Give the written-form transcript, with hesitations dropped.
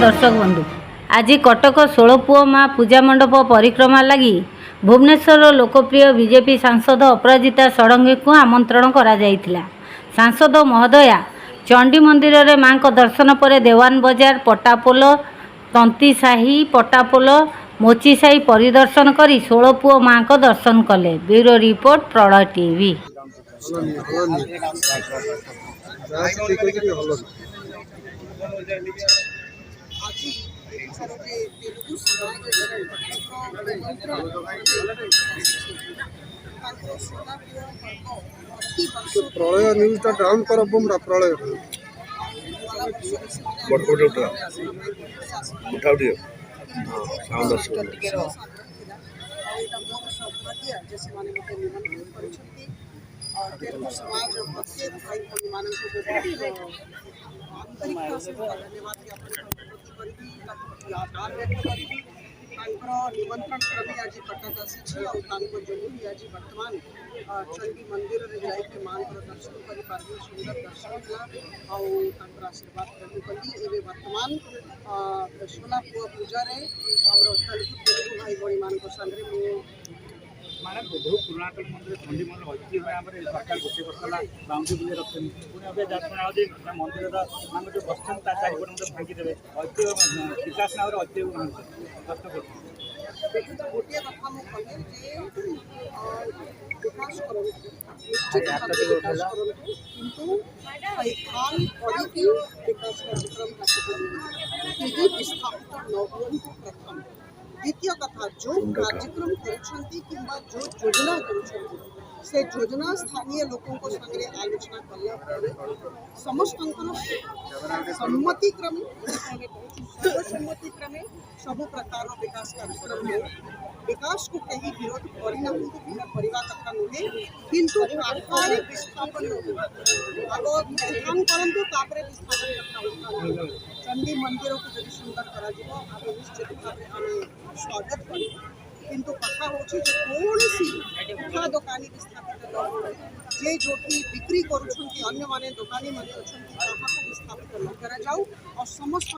दर्शक बंधु आज कटक 16 पुओ माँ पूजा मंडप परिक्रमा लगी भुवनेश्वर लोकप्रिय बीजेपी सांसद अपराजिता षडंगी को आमंत्रण करा जायतिला। सांसद महोदया चंडी मंदिर रे मां को दर्शन पर देवान बजार पटापोल तंतीसाही पटापोल मोचीसाही परिदर्शन करी 16 पुओ मां को दर्शन कले। ब्यूरो रिपोर्ट प्रौढ़ टीवी। प्रलय न्यूज डाउन कर प्रलय निमंत्रण क्रमे आज कटक आसी जरूरी आज वर्तमान चंडी मंदिर में जाके मां दर्शन कर सुंदर दर्शन है आशीर्वाद ग्रहण कली। वर्तमान 16 पुओ पूजा भाई भाई मान संगे मैडम बहुत पुरातन मंदिर चंडी मंदिर ऐतिह्य भाई सरकार गोटे वर्ष है बाउंड्री बुले रखते पुणी जाता मंदिर मान जो बस चारिपट भांगीदे ऐतिह्य विकास नाम ऐतिह्य प्रश्न कर गोटे कथा मुझे विकास करूँ निश्चित विकास करूँ किंतु खान पड़ी विकास कार्यक्रम कार्यक्रम विस्थापित न हुआ प्रथम। द्वितीय कथा जो कार्यक्रम कर जो योजना से योजना स्थानीय लोकों को संगे आलोचना कला समस्त सम्मति क्रमे सर्वसम्मति क्रमे सब प्रकार विकास कार्यक्रम हो विकास को कहीं विरोध करना कथा नुहे किंतु विस्थापन आग उत्थान करूँ विस्थापन चंडी मंदिर को जब सुंदर करा निश्चित भाव में स्वागत कर किंतु कथा हो कौन सी दुकानी विस्थापित जे जो बिक्री कर दुकानी विस्थापित न करा जाऊ और समस्त